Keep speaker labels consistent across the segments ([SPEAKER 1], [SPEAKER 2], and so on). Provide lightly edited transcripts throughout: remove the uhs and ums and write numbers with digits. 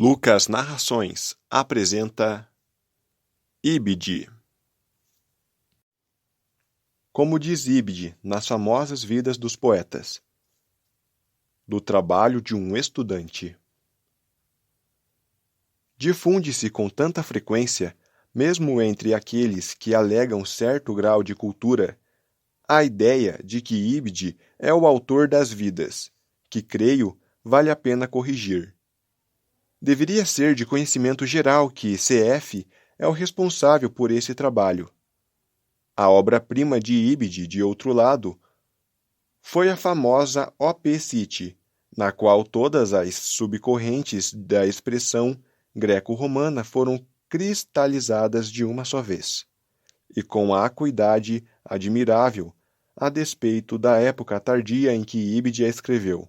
[SPEAKER 1] Lucas Narrações apresenta Ibid. Como diz Ibid nas famosas Vidas dos Poetas, do trabalho de um estudante. Difunde-se com tanta frequência, mesmo entre aqueles que alegam certo grau de cultura, a ideia de que Ibid é o autor das Vidas, que creio vale a pena corrigir. Deveria ser de conhecimento geral que CF é o responsável por esse trabalho. A obra-prima de Ibid, de outro lado, foi a famosa Op-City, na qual todas as subcorrentes da expressão greco-romana foram cristalizadas de uma só vez, e com acuidade admirável, a despeito da época tardia em que Ibid a escreveu.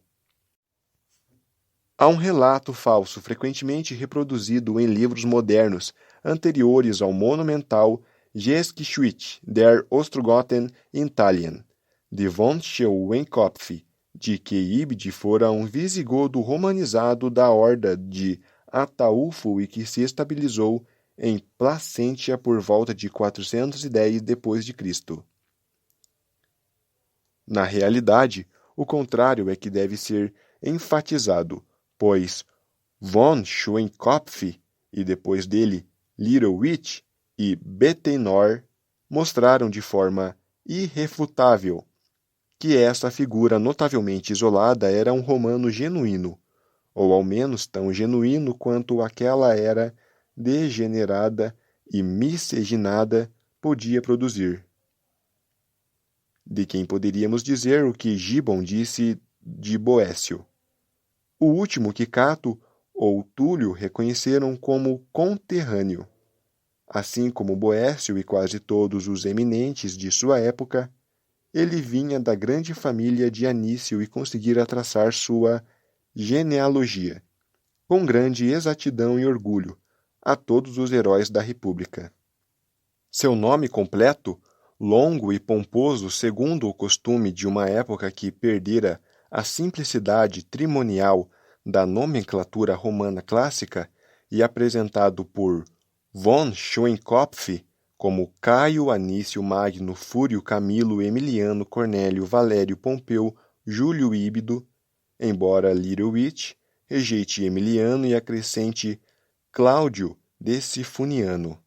[SPEAKER 1] Há um relato falso frequentemente reproduzido em livros modernos anteriores ao monumental Geschichte der Ostrogoten in Italien, de von Schellwenkopf, de que Ibid fora um visigodo romanizado da horda de Ataúlfo e que se estabilizou em Placentia por volta de 410 d.C. Na realidade, o contrário é que deve ser enfatizado, pois von Schellwenkopf e depois dele Littlewood e Bettenor mostraram de forma irrefutável que essa figura notavelmente isolada era um romano genuíno, ou ao menos tão genuíno quanto aquela era degenerada e miscigenada podia produzir. De quem poderíamos dizer o que Gibbon disse de Boécio. O último que Cato ou Túlio reconheceram como conterrâneo. Assim como Boécio e quase todos os eminentes de sua época, ele vinha da grande família de Anício e conseguira traçar sua genealogia, com grande exatidão e orgulho, a todos os heróis da República. Seu nome completo, longo e pomposo segundo o costume de uma época que perdera a simplicidade trimonial da nomenclatura romana clássica e apresentado por von Schellwenkopf como Caio Anício Magno Fúrio Camilo Emiliano Cornélio Valério Pompeu Júlio Íbido, embora Littlewood rejeite Emiliano e acrescente Cláudio Decifuniano,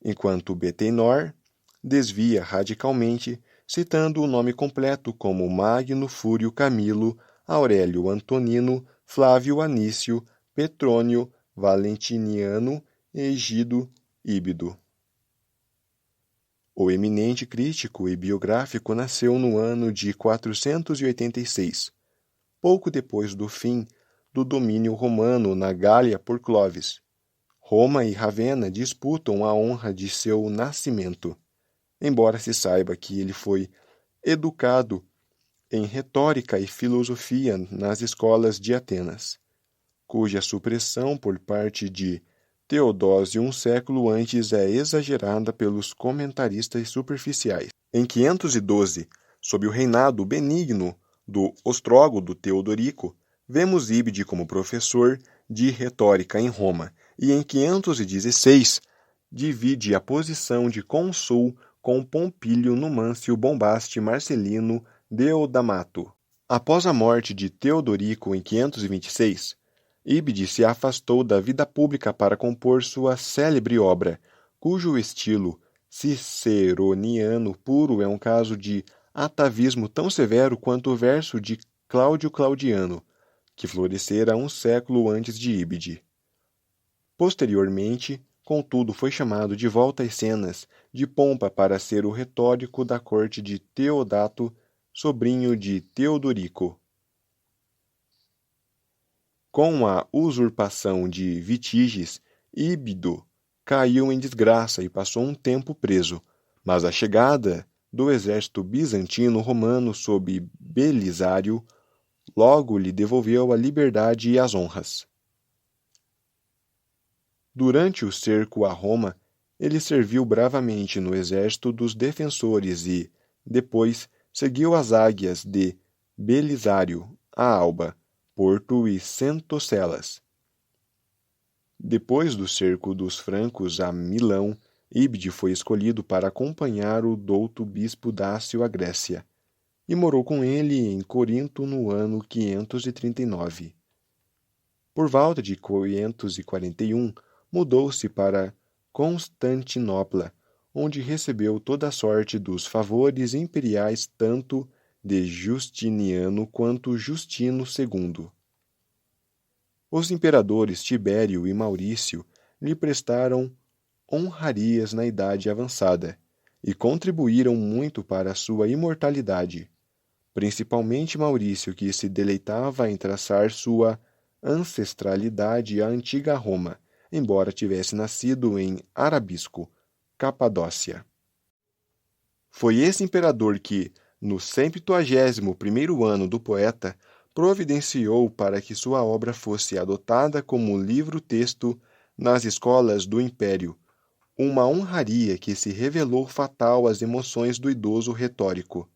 [SPEAKER 1] enquanto Bettenor desvia radicalmente, citando o nome completo como Magno Fúrio Camilo Aurélio Antonino Flávio Anício Petrônio Valentiniano Egido Íbido. O eminente crítico e biográfico nasceu no ano de 486, pouco depois do fim do domínio romano na Gália por Clovis. Roma e Ravenna disputam a honra de seu nascimento, embora se saiba que ele foi educado em retórica e filosofia nas escolas de Atenas, cuja supressão por parte de Teodósio um século antes é exagerada pelos comentaristas superficiais. Em 512, sob o reinado benigno do Ostrógodo Teodorico, vemos Ibid como professor de retórica em Roma, e em 516 divide a posição de cônsul com Pompílio Numâncio Bombaste Marcelino Deodamato. Após a morte de Teodorico em 526, Ibid se afastou da vida pública para compor sua célebre obra, cujo estilo ciceroniano puro é um caso de atavismo tão severo quanto o verso de Cláudio Claudiano, que florescera um século antes de Ibid. Posteriormente, contudo, foi chamado de volta às cenas de pompa para ser o retórico da corte de Teodato, sobrinho de Teodorico. Com a usurpação de Vitiges, Íbido caiu em desgraça e passou um tempo preso, mas a chegada do exército bizantino-romano sob Belisário logo lhe devolveu a liberdade e as honras. Durante o cerco a Roma, ele serviu bravamente no exército dos defensores e, depois, seguiu as águias de Belisário, a Alba, Porto e Centocelas. Depois do cerco dos francos a Milão, Íbide foi escolhido para acompanhar o douto bispo Dácio à Grécia, e morou com ele em Corinto no ano 539. Por volta de 541, mudou-se para Constantinopla, onde recebeu toda a sorte dos favores imperiais tanto de Justiniano quanto Justino II. Os imperadores Tibério e Maurício lhe prestaram honrarias na idade avançada e contribuíram muito para a sua imortalidade, principalmente Maurício, que se deleitava em traçar sua ancestralidade à antiga Roma, embora tivesse nascido em Arabisco, Capadócia. Foi esse imperador que, no 171º ano do poeta, providenciou para que sua obra fosse adotada como livro-texto nas escolas do Império, uma honraria que se revelou fatal às emoções do idoso retórico,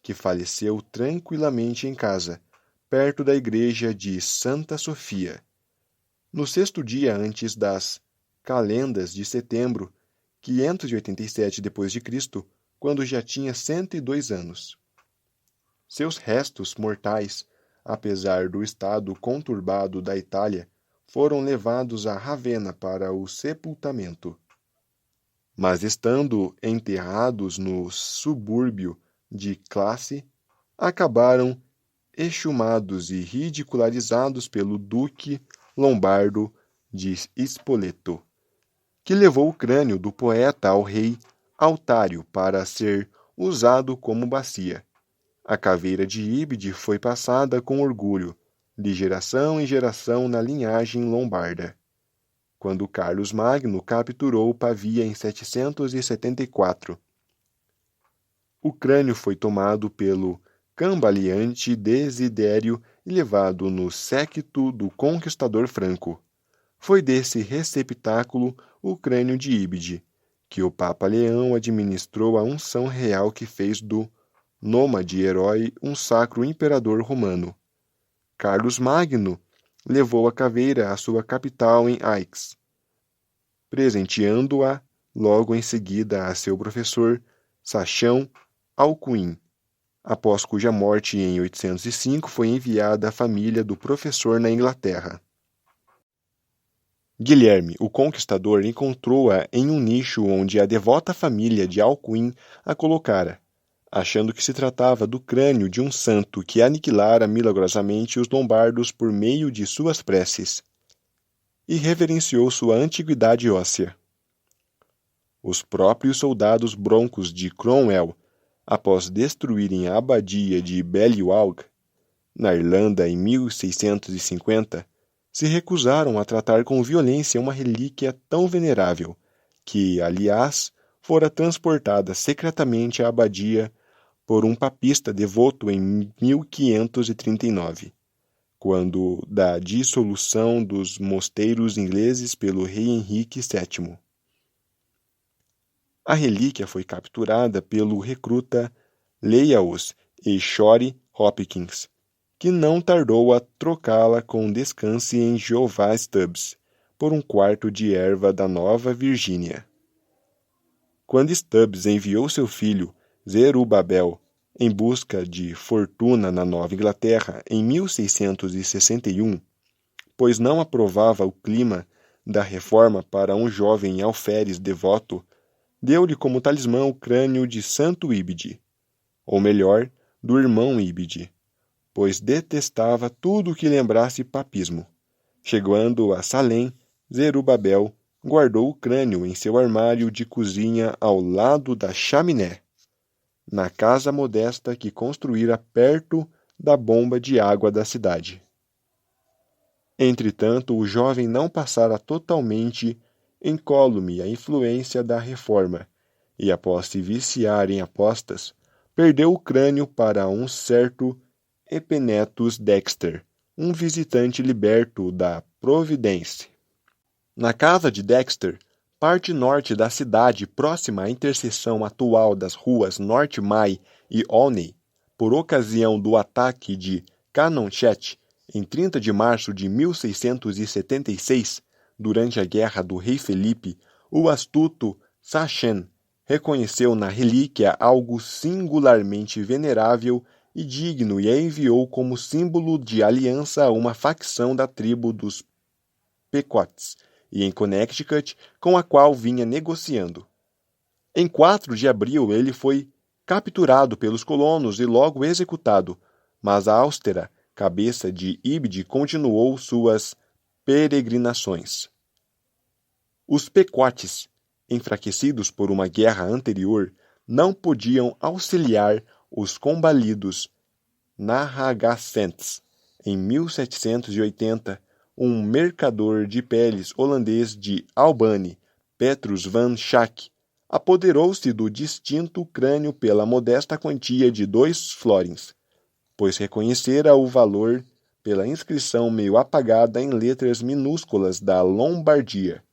[SPEAKER 1] que faleceu tranquilamente em casa, perto da igreja de Santa Sofia, no 6º dia antes das calendas de setembro, 587 d.C., quando já tinha 102 anos. Seus restos mortais, apesar do estado conturbado da Itália, foram levados a Ravenna para o sepultamento. Mas estando enterrados no subúrbio de Classe, acabaram exumados e ridicularizados pelo duque lombardo de Spoleto, que levou o crânio do poeta ao rei Altário para ser usado como bacia. A caveira de Íbide foi passada com orgulho, de geração em geração na linhagem lombarda. Quando Carlos Magno capturou Pavia em 774, o crânio foi tomado pelo cambaleante Desidério e levado no séquito do conquistador franco. Foi desse receptáculo o crânio de Íbide, que o Papa Leão administrou a unção real que fez do nômade herói um sacro imperador romano. Carlos Magno levou a caveira à sua capital em Aix, presenteando-a logo em seguida a seu professor Sachão Alcuin, após cuja morte em 805 foi enviada à família do professor na Inglaterra. Guilherme, o Conquistador, encontrou-a em um nicho onde a devota família de Alcuin a colocara, achando que se tratava do crânio de um santo que aniquilara milagrosamente os lombardos por meio de suas preces, e reverenciou sua antiguidade óssea. Os próprios soldados broncos de Cromwell, após destruírem a abadia de Baliwalg, na Irlanda em 1650, se recusaram a tratar com violência uma relíquia tão venerável, que, aliás, fora transportada secretamente à abadia por um papista devoto em 1539, quando da dissolução dos mosteiros ingleses pelo rei Henrique VII. A relíquia foi capturada pelo recruta Leaus e Shore Hopkins, que não tardou a trocá-la com Descanse em Jeová Stubbs por um quarto de erva da Nova Virgínia. Quando Stubbs enviou seu filho Zerubabel em busca de fortuna na Nova Inglaterra em 1661, pois não aprovava o clima da reforma para um jovem alferes devoto, deu-lhe como talismã o crânio de Santo Íbide, ou melhor, do irmão Íbide, pois detestava tudo o que lembrasse papismo. Chegando a Salém, Zerubabel guardou o crânio em seu armário de cozinha ao lado da chaminé, na casa modesta que construíra perto da bomba de água da cidade. Entretanto, o jovem não passara totalmente incólume à influência da reforma, e após se viciar em apostas, perdeu o crânio para um certo Epenetus Dexter, um visitante liberto da Providence. Na casa de Dexter, parte norte da cidade próxima à interseção atual das ruas North May e Olney, por ocasião do ataque de Canonchet, em 30 de março de 1676, durante a guerra do rei Felipe, o astuto Sachin reconheceu na relíquia algo singularmente venerável e digno e a enviou como símbolo de aliança a uma facção da tribo dos Pequots, e em Connecticut, com a qual vinha negociando. Em 4 de abril ele foi capturado pelos colonos e logo executado, mas a austera cabeça de Ibid continuou suas peregrinações. Os Pequotes, enfraquecidos por uma guerra anterior, não podiam auxiliar os combalidos Narragansetts. Em 1780, um mercador de peles holandês de Albany, Petrus van Schack, apoderou-se do distinto crânio pela modesta quantia de 2 florins, pois reconhecera o valor pela inscrição meio apagada em letras minúsculas da Lombardia.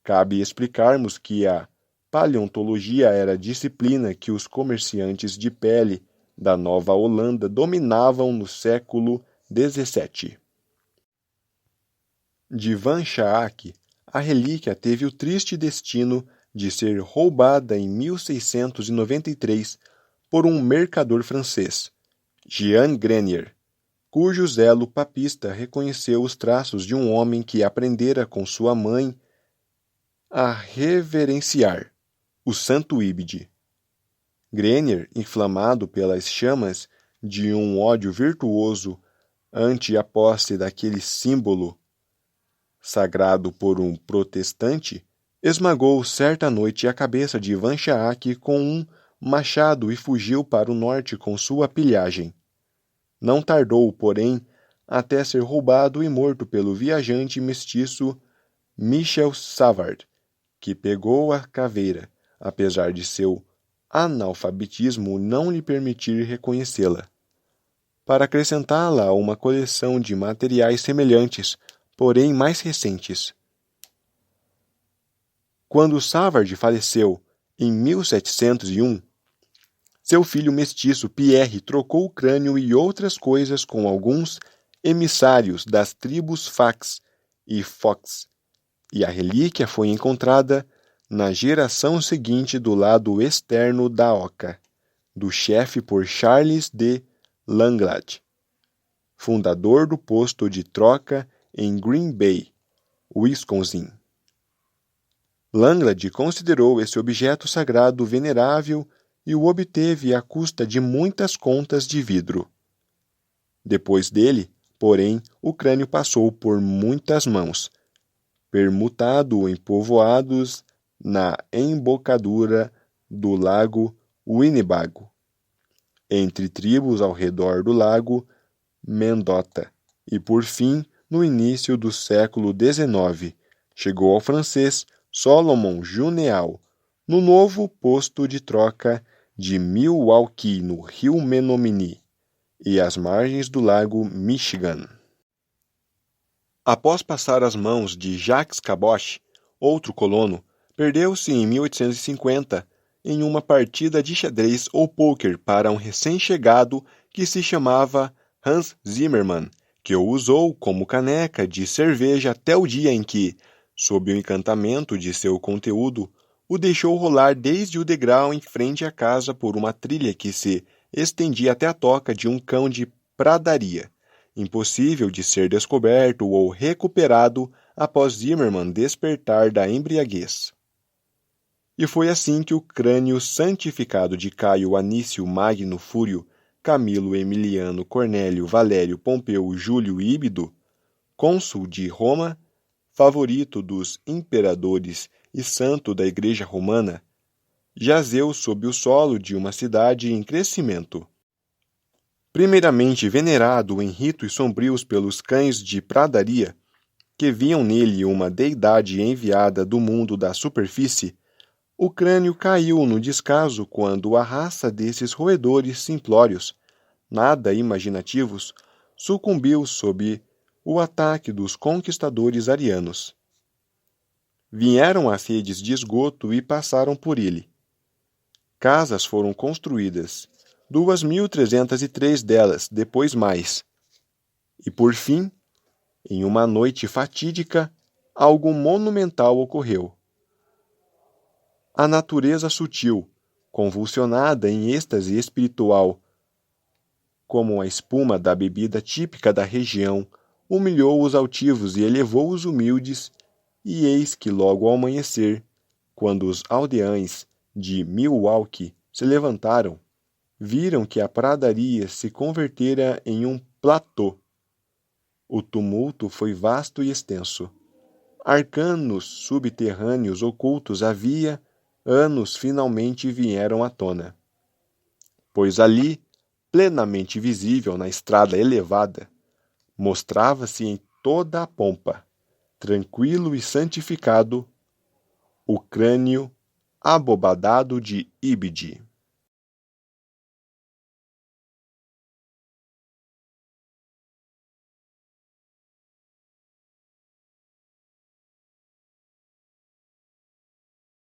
[SPEAKER 1] Cabe explicarmos que a paleontologia era a disciplina que os comerciantes de pele da Nova Holanda dominavam no século XVII. De Van Schaak, a relíquia teve o triste destino de ser roubada em 1693 por um mercador francês, Jean Grenier, cujo zelo papista reconheceu os traços de um homem que aprendera com sua mãe a reverenciar o Santo Ibid. Grenier, inflamado pelas chamas de um ódio virtuoso ante a posse daquele símbolo sagrado por um protestante, esmagou certa noite a cabeça de Van Schaak com um machado e fugiu para o norte com sua pilhagem. Não tardou, porém, até ser roubado e morto pelo viajante mestiço Michel Savard, que pegou a caveira, apesar de seu analfabetismo não lhe permitir reconhecê-la, para acrescentá-la a uma coleção de materiais semelhantes, porém mais recentes. Quando Savard faleceu, em 1701, seu filho mestiço Pierre trocou o crânio e outras coisas com alguns emissários das tribos Fax e Fox, e a relíquia foi encontrada na geração seguinte do lado externo da oca, do chefe por Charles de Langlade, fundador do posto de troca em Green Bay, Wisconsin. Langlade considerou esse objeto sagrado venerável e o obteve à custa de muitas contas de vidro. Depois dele, porém, o crânio passou por muitas mãos, permutado em povoados na embocadura do lago Winnebago, entre tribos ao redor do lago Mendota, e por fim, no início do século XIX, chegou ao francês Solomon Juneau, no novo posto de troca de Milwaukee, no rio Menominee, e às margens do lago Michigan. Após passar às mãos de Jacques Caboche, outro colono, perdeu-se em 1850 em uma partida de xadrez ou pôquer para um recém-chegado que se chamava Hans Zimmermann, que o usou como caneca de cerveja até o dia em que, sob o encantamento de seu conteúdo, o deixou rolar desde o degrau em frente à casa por uma trilha que se estendia até a toca de um cão de pradaria, impossível de ser descoberto ou recuperado após Zimmermann despertar da embriaguez. E foi assim que o crânio santificado de Caio Anício Magno Fúrio, Camilo Emiliano Cornélio Valério Pompeu Júlio Íbido, cônsul de Roma, favorito dos imperadores e santo da Igreja Romana, jazeu sob o solo de uma cidade em crescimento. Primeiramente venerado em ritos sombrios pelos cães de pradaria, que viam nele uma deidade enviada do mundo da superfície, o crânio caiu no descaso quando a raça desses roedores simplórios, nada imaginativos, sucumbiu sob o ataque dos conquistadores arianos. Vieram as redes de esgoto e passaram por ele. Casas foram construídas, 2.303 delas, depois mais. E por fim, em uma noite fatídica, algo monumental ocorreu. A natureza sutil, convulsionada em êxtase espiritual, como a espuma da bebida típica da região, humilhou os altivos e elevou os humildes, e eis que logo ao amanhecer, quando os aldeães de Milwaukee se levantaram, viram que a pradaria se convertera em um platô. O tumulto foi vasto e extenso. Arcanos subterrâneos ocultos havia anos finalmente vieram à tona. Pois ali, plenamente visível na estrada elevada, mostrava-se em toda a pompa, tranquilo e santificado, o crânio abobadado de Ibidi.